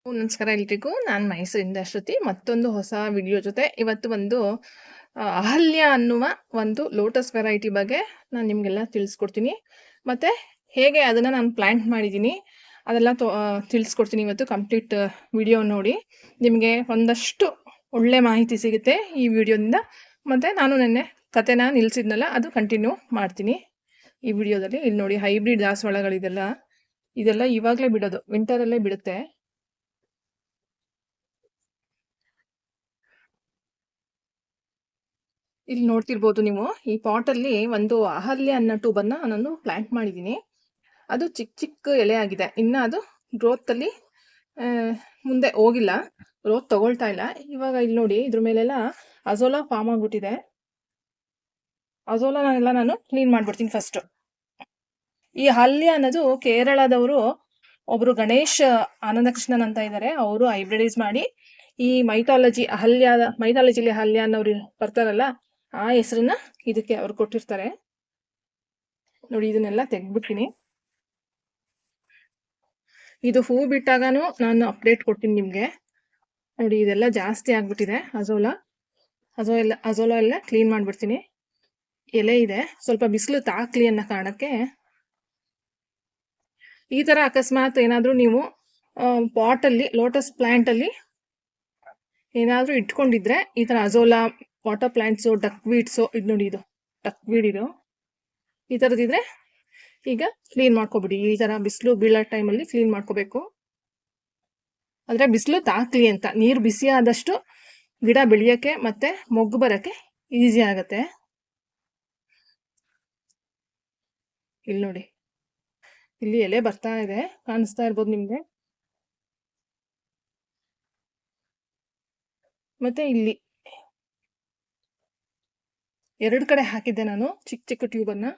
ನಮಸ್ಕಾರ ಎಲ್ರಿಗೂ. ನಾನು ಮೈಸೂರಿಂದ ಶ್ರುತಿ. ಮತ್ತೊಂದು ಹೊಸ ವಿಡಿಯೋ ಜೊತೆ ಇವತ್ತು ಒಂದು ಅಹಲ್ಯ ಅನ್ನುವ ಒಂದು ಲೋಟಸ್ ವೆರೈಟಿ ಬಗ್ಗೆ ನಾನು ನಿಮಗೆಲ್ಲ ತಿಳಿಸ್ಕೊಡ್ತೀನಿ. ಮತ್ತು ಹೇಗೆ ಅದನ್ನು ನಾನು ಪ್ಲ್ಯಾಂಟ್ ಮಾಡಿದ್ದೀನಿ ಅದೆಲ್ಲ ತಿಳಿಸ್ಕೊಡ್ತೀನಿ. ಇವತ್ತು ಕಂಪ್ಲೀಟ್ ವಿಡಿಯೋ ನೋಡಿ ನಿಮಗೆ ಒಂದಷ್ಟು ಒಳ್ಳೆ ಮಾಹಿತಿ ಸಿಗುತ್ತೆ ಈ ವಿಡಿಯೋದಿಂದ. ಮತ್ತು ನಾನು ನೆನ್ನೆ ಕತೆನ ನಿಲ್ಲಿಸಿದ್ನಲ್ಲ ಅದು ಕಂಟಿನ್ಯೂ ಮಾಡ್ತೀನಿ ಈ ವಿಡಿಯೋದಲ್ಲಿ. ಇಲ್ಲಿ ನೋಡಿ, ಹೈಬ್ರಿಡ್ ಇದೆಲ್ಲ ಇವಾಗಲೇ ಬಿಡೋದು, ವಿಂಟರಲ್ಲೇ ಬಿಡುತ್ತೆ. ಇಲ್ಲಿ ನೋಡ್ತಿರ್ಬೋದು ನೀವು, ಈ ಪಾಟಲ್ಲಿ ಒಂದು ಅಹಲ್ಯ ಅನ್ನೋ ಟ್ಯೂಬನ್ನು ನಾನು ಪ್ಲಾಂಟ್ ಮಾಡಿದ್ದೀನಿ. ಅದು ಚಿಕ್ಕ ಚಿಕ್ಕ ಎಲೆ ಆಗಿದೆ, ಇನ್ನು ಅದು ಗ್ರೋತಲ್ಲಿ ಮುಂದೆ ಹೋಗಿಲ್ಲ, ಗ್ರೋತ್ ತಗೊಳ್ತಾ ಇಲ್ಲ. ಇವಾಗ ಇಲ್ಲಿ ನೋಡಿ, ಇದ್ರ ಮೇಲೆಲ್ಲ ಅಜೋಲಾ ಫಾರ್ಮ್ ಆಗ್ಬಿಟ್ಟಿದೆ. ಅಜೋಲಾನೆಲ್ಲ ನಾನು ಕ್ಲೀನ್ ಮಾಡ್ಬಿಡ್ತೀನಿ ಫಸ್ಟ್. ಈ ಅಹಲ್ಯ ಅನ್ನೋದು ಕೇರಳದವರು ಒಬ್ರು ಗಣೇಶ್ ಆನಂದಕೃಷ್ಣನ್ ಅಂತ ಇದ್ದಾರೆ, ಅವರು ಹೈಬ್ರಿಡೈಸ್ ಮಾಡಿ ಈ ಮೈಥಾಲಜಿಲಿ ಅಹಲ್ಯ ಅನ್ನೋರು ಬರ್ತಾರಲ್ಲ, ಆ ಹೆಸರನ್ನ ಇದಕ್ಕೆ ಅವ್ರು ಕೊಟ್ಟಿರ್ತಾರೆ. ನೋಡಿ, ಇದನ್ನೆಲ್ಲ ತೆಗ್ದ್ಬಿಡ್ತೀನಿ. ಇದು ಹೂ ಬಿಟ್ಟಾಗನು ನಾನು ಅಪ್ಡೇಟ್ ಕೊಡ್ತೀನಿ ನಿಮ್ಗೆ. ನೋಡಿ, ಇದೆಲ್ಲ ಜಾಸ್ತಿ ಆಗ್ಬಿಟ್ಟಿದೆ. ಅಜೋಲಾ ಎಲ್ಲ ಕ್ಲೀನ್ ಮಾಡ್ಬಿಡ್ತೀನಿ. ಎಲೆ ಇದೆ, ಸ್ವಲ್ಪ ಬಿಸಿಲು ತಾಕ್ಲಿ ಅನ್ನೋ ಕಾರಣಕ್ಕೆ. ಈ ತರ ಅಕಸ್ಮಾತ್ ಏನಾದ್ರೂ ನೀವು ಪಾಟಲ್ಲಿ, ಲೋಟಸ್ ಪ್ಲಾಂಟ್ ಅಲ್ಲಿ ಏನಾದ್ರೂ ಇಟ್ಕೊಂಡಿದ್ರೆ, ಈ ತರ ಅಜೋಲಾ, ವಾಟರ್ ಪ್ಲಾಂಟ್ಸು, ಡಕ್ ವೀಡ್ಸು, ಇದು ನೋಡಿ, ಇದು ಡಕ್ ವೀಡ್, ಇದು ಈ ಥರದಿದ್ರೆ ಈಗ ಕ್ಲೀನ್ ಮಾಡ್ಕೊಬಿಡಿ. ಈ ಥರ ಬಿಸಿಲು ಬೀಳೋ ಟೈಮಲ್ಲಿ ಕ್ಲೀನ್ ಮಾಡ್ಕೋಬೇಕು. ಆದರೆ ಬಿಸಿಲು ತಾಕ್ಲಿ ಅಂತ, ನೀರು ಬಿಸಿ ಆದಷ್ಟು ಗಿಡ ಬೆಳೆಯೋಕ್ಕೆ ಮತ್ತು ಮೊಗ್ಗು ಬರೋಕ್ಕೆ ಈಸಿ ಆಗುತ್ತೆ. ಇಲ್ಲಿ ನೋಡಿ, ಇಲ್ಲಿ ಎಲೆ ಬರ್ತಾ ಇದೆ, ಕಾಣಿಸ್ತಾ ಇರ್ಬೋದು ನಿಮಗೆ. ಮತ್ತೆ ಇಲ್ಲಿ ಎರಡು ಕಡೆ ಹಾಕಿದ್ದೆ ನಾನು ಚಿಕ್ಕ ಚಿಕ್ಕ ಟ್ಯೂಬನ್ನು.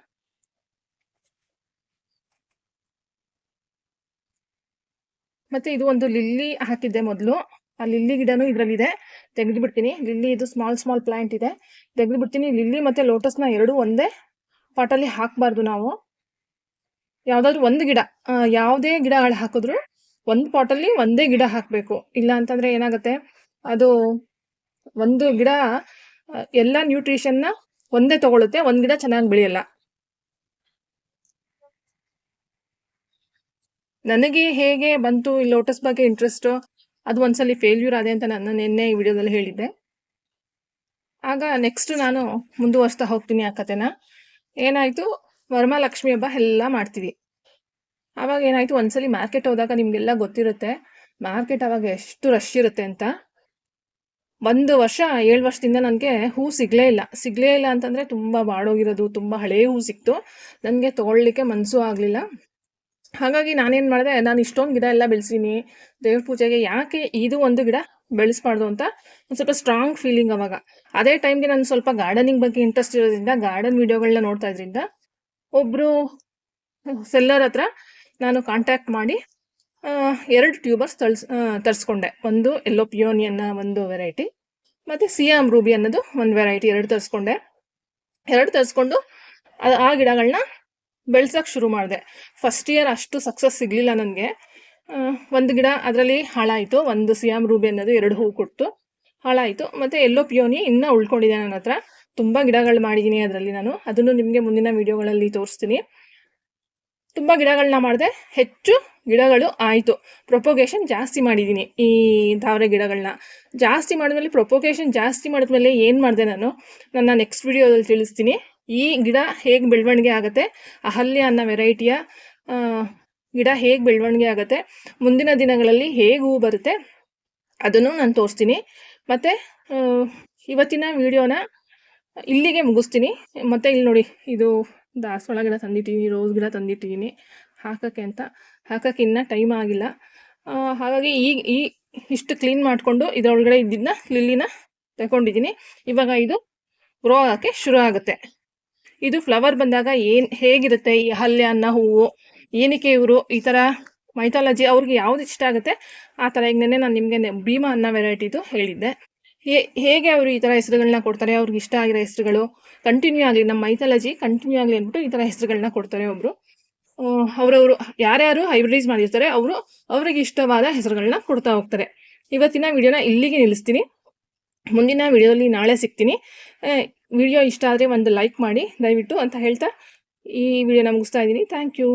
ಮತ್ತೆ ಇದು ಒಂದು ಲಿಲ್ಲಿ ಹಾಕಿದ್ದೆ ಮೊದಲು, ಆ ಲಿಲ್ಲಿ ಗಿಡನೂ ಇದರಲ್ಲಿದೆ, ತೆಗೆದು ಬಿಡ್ತೀನಿ. ಲಿಲ್ಲಿ ಇದು ಸ್ಮಾಲ್ ಪ್ಲಾಂಟ್ ಇದೆ, ತೆಗೆದು ಬಿಡ್ತೀನಿ. ಲಿಲ್ಲಿ ಮತ್ತೆ ಲೋಟಸ್ನ ಎರಡೂ ಒಂದೇ ಪಾಟಲ್ಲಿ ಹಾಕಬಾರ್ದು ನಾವು. ಯಾವುದಾದ್ರೂ ಒಂದು ಗಿಡ, ಯಾವುದೇ ಗಿಡಗಳು ಹಾಕಿದ್ರು ಒಂದು ಪಾಟಲ್ಲಿ ಒಂದೇ ಗಿಡ ಹಾಕಬೇಕು. ಇಲ್ಲ ಅಂತಂದ್ರೆ ಏನಾಗುತ್ತೆ, ಅದು ಒಂದು ಗಿಡ ಎಲ್ಲ ನ್ಯೂಟ್ರಿಷನ್ನ ಒಂದೇ ತಗೊಳುತ್ತೆ, ಒಂದು ಗಿಡ ಚೆನ್ನಾಗಿ ಬೆಳೆಯಲ್ಲ. ನನಗೆ ಹೇಗೆ ಬಂತು ಈ ಲೋಟಸ್ ಬಗ್ಗೆ ಇಂಟ್ರೆಸ್ಟ್, ಅದು ಒಂದ್ಸಲಿ ಫೇಲ್ಯೂರ್ ಆದೆ ಅಂತ ನಾನು ನಿನ್ನೆ ಈ ವಿಡಿಯೋದಲ್ಲಿ ಹೇಳಿದ್ದೆ. ಆಗ ನೆಕ್ಸ್ಟ್ ನಾನು ಮುಂದುವರಿಸ್ತಾ ಹೋಗ್ತೀನಿ ಆ ಕತೆನ. ಏನಾಯ್ತು, ವರಮಹಾಲಕ್ಷ್ಮಿ ಹಬ್ಬ ಎಲ್ಲ ಮಾಡ್ತೀವಿ. ಆವಾಗ ಏನಾಯ್ತು, ಒಂದ್ಸಲಿ ಮಾರ್ಕೆಟ್ ಹೋದಾಗ ನಿಮ್ಗೆಲ್ಲ ಗೊತ್ತಿರುತ್ತೆ ಮಾರ್ಕೆಟ್ ಅವಾಗ ಎಷ್ಟು ರಶ್ ಇರುತ್ತೆ ಅಂತ. 7 ವರ್ಷದಿಂದ ನನಗೆ ಹೂ ಸಿಗ್ಲೇ ಇಲ್ಲ ಅಂತಂದ್ರೆ ತುಂಬಾ ಬಾಡೋಗಿರೋದು, ತುಂಬಾ ಹಳೇ ಹೂ ಸಿಕ್ತು. ನನಗೆ ತಗೊಳ್ಳಿಕ್ಕೆ ಮನಸ್ಸು ಆಗ್ಲಿಲ್ಲ. ಹಾಗಾಗಿ ನಾನೇನು ಮಾಡಿದೆ, ನಾನು ಇಷ್ಟೊಂದು ಗಿಡ ಎಲ್ಲ ಬೆಳೆಸೀನಿ, ದೇವ್ರ ಪೂಜೆಗೆ ಯಾಕೆ ಇದು ಒಂದು ಗಿಡ ಬೆಳೆಸ್ಬಾರ್ದು ಅಂತ ಒಂದು ಸ್ವಲ್ಪ ಸ್ಟ್ರಾಂಗ್ ಫೀಲಿಂಗ್ ಅವಾಗ. ಅದೇ ಟೈಮ್ಗೆ ನಾನು ಸ್ವಲ್ಪ ಗಾರ್ಡನಿಂಗ್ ಬಗ್ಗೆ ಇಂಟ್ರೆಸ್ಟ್ ಇರೋದ್ರಿಂದ, ಗಾರ್ಡನ್ ವಿಡಿಯೋಗಳನ್ನ ನೋಡ್ತಾ ಇದ್ರಿಂದ ಒಬ್ಬರು ಸೆಲ್ಲರ್ ಹತ್ರ ನಾನು ಕಾಂಟ್ಯಾಕ್ಟ್ ಮಾಡಿ 2 ಟ್ಯೂಬರ್ಸ್ ತರಿಸ್ಕೊಂಡೆ. ಒಂದು ಎಲ್ಲೋ ಪಿಯೋನಿ ಅನ್ನೋ ಒಂದು ವೆರೈಟಿ, ಮತ್ತು ಸಿಯಾಮ್ ರೂಬಿ ಅನ್ನೋದು ಒಂದು ವೆರೈಟಿ. 2 ತರಿಸ್ಕೊಂಡು ಆ ಗಿಡಗಳನ್ನ ಬೆಳ್ಸೋಕೆ ಶುರು ಮಾಡಿದೆ. ಫಸ್ಟ್ ಇಯರ್ ಅಷ್ಟು ಸಕ್ಸಸ್ ಸಿಗಲಿಲ್ಲ ನನಗೆ. ಒಂದು ಗಿಡ ಅದರಲ್ಲಿ ಹಾಳಾಯಿತು, ಒಂದು ಸಿಯಾಮ್ ರೂಬಿ ಅನ್ನೋದು 2 ಹೂ ಕೊಟ್ಟು ಹಾಳಾಯಿತು. ಮತ್ತು ಎಲ್ಲೋ ಪಿಯೋನಿ ಇನ್ನೂ ಉಳ್ಕೊಂಡಿದೆ ನನ್ನ ಹತ್ರ. ತುಂಬ ಗಿಡಗಳು ಮಾಡಿದ್ದೀನಿ ಅದರಲ್ಲಿ ನಾನು, ಅದನ್ನು ನಿಮಗೆ ಮುಂದಿನ ವಿಡಿಯೋಗಳಲ್ಲಿ ತೋರಿಸ್ತೀನಿ. ತುಂಬ ಗಿಡಗಳನ್ನ ಮಾಡಿದೆ, ಹೆಚ್ಚು ಗಿಡಗಳು ಆಯಿತು. ಪ್ರೊಪೋಗೇಷನ್ ಜಾಸ್ತಿ ಮಾಡಿದ್ದೀನಿ. ಈ ದಾವರೆ ಗಿಡಗಳನ್ನ ಜಾಸ್ತಿ ಮಾಡಿದ್ಮೇಲೆ, ಪ್ರೊಪೋಗೇಷನ್ ಜಾಸ್ತಿ ಮಾಡಿದ್ಮೇಲೆ ಏನು ಮಾಡಿದೆ ನಾನು, ನನ್ನ ನೆಕ್ಸ್ಟ್ ವಿಡಿಯೋದಲ್ಲಿ ತಿಳಿಸ್ತೀನಿ. ಈ ಗಿಡ ಹೇಗೆ ಬೆಳವಣಿಗೆ ಆಗುತ್ತೆ, ಅಹಲ್ಯ ಅನ್ನೋ ವೆರೈಟಿಯ ಗಿಡ ಹೇಗೆ ಬೆಳವಣಿಗೆ ಆಗುತ್ತೆ, ಮುಂದಿನ ದಿನಗಳಲ್ಲಿ ಹೇಗೆ ಹೂ ಬರುತ್ತೆ, ಅದನ್ನು ನಾನು ತೋರಿಸ್ತೀನಿ. ಮತ್ತು ಇವತ್ತಿನ ವಿಡಿಯೋನ ಇಲ್ಲಿಗೆ ಮುಗಿಸ್ತೀನಿ. ಮತ್ತು ಇಲ್ಲಿ ನೋಡಿ, ಇದು ದಾಸವಾಳ ಗಿಡ ತಂದಿಟ್ಟಿದ್ದೀನಿ, ರೋಸ್ ಗಿಡ ತಂದಿಟ್ಟಿದ್ದೀನಿ ಹಾಕೋಕ್ಕೆ ಇನ್ನೂ ಟೈಮ್ ಆಗಿಲ್ಲ. ಹಾಗಾಗಿ ಈ ಇಷ್ಟು ಕ್ಲೀನ್ ಮಾಡಿಕೊಂಡು ಇದರೊಳಗಡೆ ಇದ್ದಿದ್ದನ್ನ ಲಿಲ್ಲಿನ ತಗೊಂಡಿದ್ದೀನಿ. ಇವಾಗ ಇದು ಗ್ರೋ ಆಗೋಕ್ಕೆ ಶುರು ಆಗುತ್ತೆ. ಇದು ಫ್ಲವರ್ ಬಂದಾಗ ಹೇಗಿರುತ್ತೆ ಈ ಅಹಲ್ಯ ಅನ್ನೋ ಹೂವು, ಏನಕ್ಕೆ ಇವರು ಈ ಥರ ಮೈಥಾಲಜಿ ಅವ್ರಿಗೆ ಯಾವ್ದು ಇಷ್ಟ ಆಗುತ್ತೆ ಆ ಥರ. ಈಗ ನೆನ್ನೆ ನಾನು ನಿಮಗೆ ಭೀಮಾ ಅನ್ನೋ ವೆರೈಟಿದು ಹೇಳಿದ್ದೆ. ಹೇಗೆ ಅವರು ಈ ಥರ ಹೆಸರುಗಳನ್ನ ಕೊಡ್ತಾರೆ, ಅವ್ರಿಗೆ ಇಷ್ಟ ಆಗಿರೋ ಹೆಸರುಗಳು ಕಂಟಿನ್ಯೂ ಆಗಲಿ, ನಮ್ಮ ಮೈಥಾಲಜಿ ಕಂಟಿನ್ಯೂ ಆಗಲಿ ಅಂದ್ಬಿಟ್ಟು ಈ ಥರ ಹೆಸರುಗಳನ್ನ ಕೊಡ್ತಾರೆ ಒಬ್ಬರು. ಅವರವರು ಯಾರ್ಯಾರು ಹೈಬ್ರಿಡೈಸ್ ಮಾಡಿರ್ತಾರೆ ಅವರಿಗೆ ಇಷ್ಟವಾದ ಹೆಸರುಗಳನ್ನ ಕೊಡ್ತಾ ಹೋಗ್ತಾರೆ. ಇವತ್ತಿನ ವಿಡಿಯೋನ ಇಲ್ಲಿಗೆ ನಿಲ್ಲಿಸ್ತೀನಿ. ಮುಂದಿನ ವಿಡಿಯೋದಲ್ಲಿ ನಾಳೆ ಸಿಗ್ತೀನಿ. ವಿಡಿಯೋ ಇಷ್ಟ ಆದರೆ ಒಂದು ಲೈಕ್ ಮಾಡಿ ದಯವಿಟ್ಟು ಅಂತ ಹೇಳ್ತಾ ಈ ವಿಡಿಯೋನ ಮುಗಿಸ್ತಾ ಇದ್ದೀನಿ. Thank you.